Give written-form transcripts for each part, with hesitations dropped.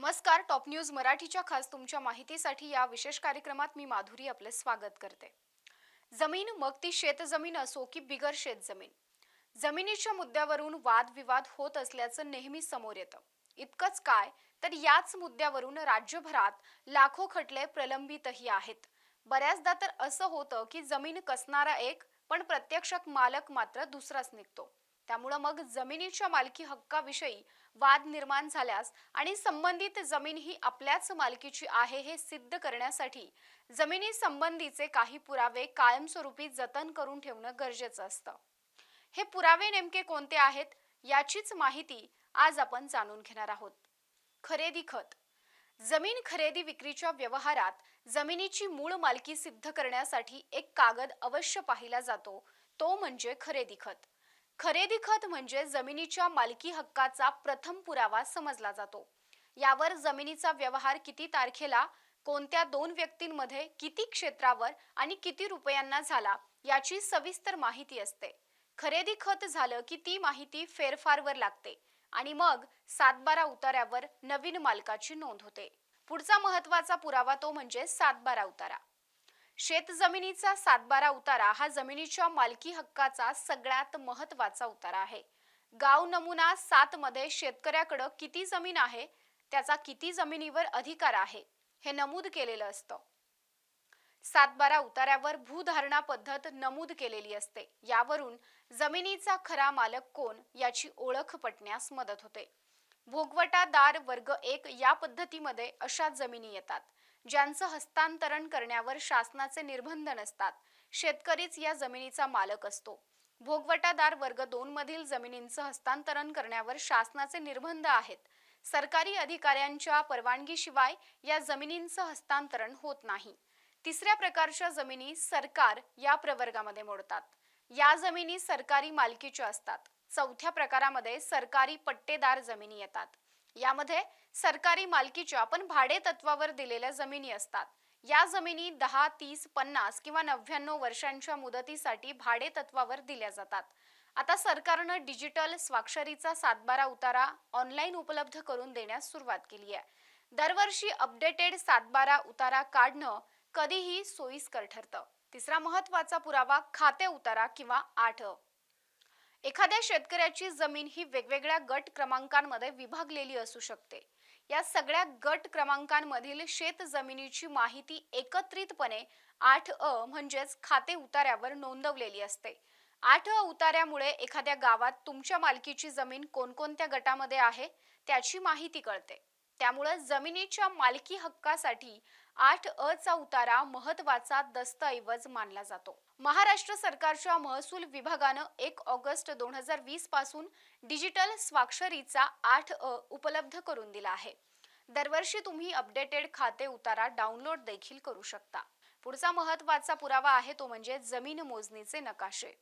नमस्कार. Top news मराठीच्या खास तुमच्या माहितीसाठी या विशेष कार्यक्रमात मी माधुरी आपले स्वागत करते. जमीन मग ती शेतजमीन असो की बिगर शेतजमीन, जमिनीच्या मुद्द्यावरून वादविवाद होत असल्याचं नेहमी समोर येतं. इतकंच काय, तर याच मुद्द्यावरून राज्यभरात लाखो खटले प्रलंबितही आहेत. बऱ्याचदा तर असं होतं की जमीन कसणारा एक, पण प्रत्यक्षात मालक मात्र दुसराच निघतो. त्यामुळे मग जमिनीच्या मालकी हक्काविषयी वाद निर्माण झाल्यास आणि संबंधित जमीन ही आपल्याच मालकीची आहे हे सिद्ध करण्यासाठी जमिनी संबंधीचे काही पुरावे कायमस्वरूपी जतन करून ठेवणं गरजेचं असतं. हे पुरावे नेमके कोणते आहेत, याचीच माहिती आज आपण जाणून घेणार आहोत. खरेदी खत. जमीन खरेदी विक्रीच्या व्यवहारात जमिनीची मूळ मालकी सिद्ध करण्यासाठी एक कागद अवश्य पाहिला जातो, तो म्हणजे खरेदी खत. खरेदी खत म्हणजे जमिनीच्या मालकी हक्काचा प्रथम पुरावा समजला जातो. यावर जमिनीचा व्यवहार किती तारखेला, कोणत्या दोन व्यक्तींमध्ये, किती क्षेत्रावर आणि किती रुपयांना झाला याची सविस्तर माहिती असते. खरेदी खत झालं की ती माहिती फेरफारवर लागते आणि मग 7/12 उतार्यावर नवीन मालकाची नोंद होते. पुढचा महत्वाचा पुरावा तो म्हणजे 7/12 उतारा. शेतजमिनीचा 7/12 उतारा हा जमिनीच्या मालकी हक्काचा सगळ्यात महत्त्वाचा उतारा आहे. गाव नमुना 7 मध्ये शेतकऱ्याकडे किती जमीन आहे, त्याचा किती जमिनीवर अधिकार आहे हे नमूद केलेलं असतं. 7/12 उतार्यावर भूधारणा पद्धत नमूद केलेली असते. यावरून जमिनीचा खरा मालक कोण याची ओळख पटण्यास मदत होते. भोगवटादार वर्ग 1 या पद्धतीमध्ये अशा जमिनी येतात ज्यांचं हस्तांतरण करण्यावर शासनाचे निर्बंध नसतात. शेतकरीच या जमिनीचा मालक असतो. भोगवटादार वर्ग 2 मधील जमिनींचं हस्तांतरण करण्यावर शासनाचे निर्बंध आहेत. सरकारी अधिकाऱ्यांच्या परवानगीशिवाय या जमिनींचं हस्तांतरण होत नाही. तिसऱ्या प्रकारच्या जमिनी सरकार या प्रवर्गामध्ये मोडतात. या जमिनी सरकारी मालकीच्या असतात. चौथ्या प्रकारामध्ये सरकारी पट्टेदार जमिनी येतात. यामध्ये सरकारी मालकीच्या पण भाडे तत्वावर दिलेल्या जमिनी असतात. या जमिनी 10, 30, 50 किंवा 99 वर्षांच्या मुदतीसाठी भाडे तत्वावर दिल्या जातात. आता सरकारनं डिजिटल स्वाक्षरीचा 7/12 उतारा ऑनलाईन उपलब्ध करून देण्यास सुरुवात केली आहे. दरवर्षी अपडेटेड 7/12 उतारा काढणं कधीही सोयीस्कर ठरतं. तिसरा महत्त्वाचा पुरावा खाते उतारा किंवा 8. एखाद्या शेतकऱ्याची जमीन ही वेगवेगळ्या गट क्रमांकांमध्ये विभागलेली असू शकते. या सगळ्या गट क्रमांकांमधील शेत जमिनीची माहिती एकत्रितपणे 8 म्हणजेच खाते उतार्यावर नोंदवलेली असते. 8 उतार्यामुळे एखाद्या गावात तुमच्या मालकीची जमीन कोणकोणत्या गटामध्ये आहे त्याची माहिती कळते. त्यामुळे जमिनीच्या मालकी हक्कासाठी 8 चा उतारा महत्त्वाचा दस्तऐवज मानला जातो. महाराष्ट्र सरकारच्या महसूल विभागानं 1 ऑगस्ट 2020 पासून डिजिटल स्वाक्षरीचा 8 उपलब्ध करून दिला आहे. दरवर्षी तुम्ही अपडेटेड खाते उतारा डाउनलोड देखील करू शकता. पुढचा महत्त्वाचा पुरावा आहे तो म्हणजे जमीन मोजणीचे नकाशे.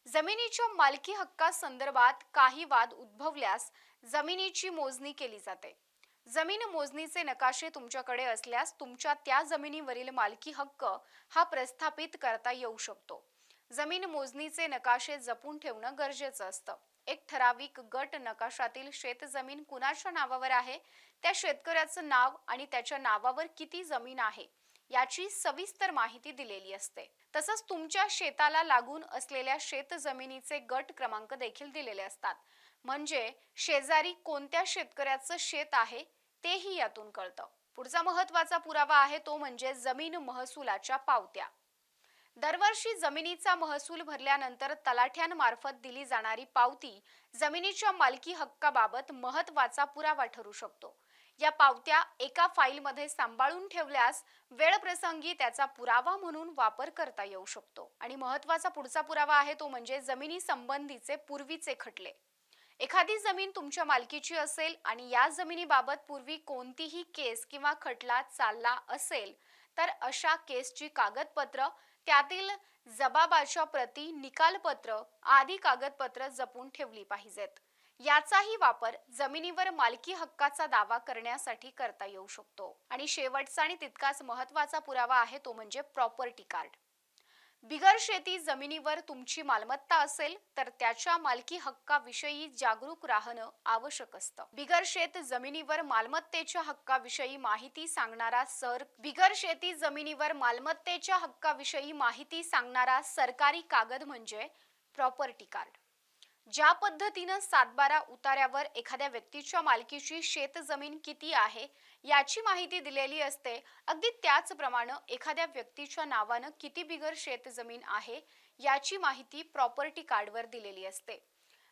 जमिनीच्या मालकी हक्कासंदर्भात काही वाद उद्भवल्यास जमिनीची मोजणी केली जाते. जमीन मोजणीचे नकाशे तुमच्याकडे असल्यास तुमच्या त्या जमिनीवरील मालकी हक्क हा प्रस्थापित करता येऊ शकतो. जमीन मोजणीचे नकाशे जपून ठेवणं गरजेचं असतं. एक ठराविक गट नकाशातील शेतजमीन कुणाच्या नावावर आहे, त्या शेतकऱ्याचं नाव आणि त्याच्या नावावर किती जमीन आहे याची सविस्तर माहिती दिलेली असते. तसंच तुमच्या शेताला लागून असलेल्या शेतजमिनीचे गट क्रमांक देखील दिलेले असतात. म्हणजे शेजारी कोणत्या शेतकऱ्याचं शेत आहे तेही यातून कळतं. पुढचा महत्त्वाचा पुरावा आहे तो म्हणजे जमीन महसुलाच्या पावत्या. दरवर्षी जमिनीचा महसूल भरल्यानंतर तलाठ्यांमार्फत दिली जाणारी पावती जमिनीच्या मालकी हक्काबाबत महत्त्वाचा पुरावा ठरू शकतो. या पावत्या एका फाईलमध्ये सांभाळून ठेवल्यास वेळप्रसंगी त्याचा पुरावा म्हणून वापर करता येऊ शकतो. आणि महत्त्वाचा पुढचा पुरावा आहे तो म्हणजे जमिनी संबंधीचे पूर्वीचे खटले. एखादी जमीन तुमच्या मालकीची असेल आणि या जमिनीबाबत पूर्वी कोणतीही केस किंवा खटला चालला असेल तर अशा केसची कागदपत्र, त्यातील जबाबाच्या प्रती, निकालपत्र आदी कागदपत्र जपून ठेवली पाहिजेत. याचाही वापर जमिनीवर मालकी हक्काचा दावा करण्यासाठी करता येऊ शकतो. आणि शेवटचा आणि तितकाच महत्त्वाचा पुरावा आहे तो म्हणजे प्रॉपर्टी कार्ड. बिगर शेती जमिनीवर तुमची मालमत्ता असेल तर त्याच्या मालकी हक्काविषयी जागरूक राहणं आवश्यक असतं. बिगर शेती जमिनीवर मालमत्तेच्या हक्काविषयी माहिती सांगणारा सरकारी कागद म्हणजे प्रॉपर्टी कार्ड. ज्या पद्धतीनं सातबारा उतार्यावर एखाद्या व्यक्तीच्या मालकीची शेतजमीन किती आहे याची माहिती दिलेली असते, अगदी त्याचप्रमाणे एखाद्या व्यक्तीच्या नावानं किती बिगर शेतजमीन आहे याची माहिती प्रॉपर्टी कार्डवर दिलेली असते.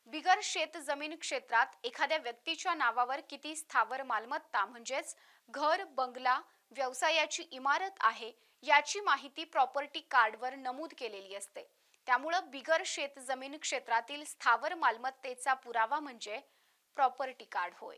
बिगर शेतजमीन क्षेत्रात एखाद्या व्यक्तीच्या नावावर किती स्थावर मालमत्ता म्हणजेच घर, बंगला, व्यवसायाची इमारत आहे याची माहिती प्रॉपर्टी कार्डवर नमूद केलेली असते. त्यामुळे बिगर शेतजमीन क्षेत्रातील स्थावर मालमत्तेचा पुरावा म्हणजे प्रॉपर्टी कार्ड होय.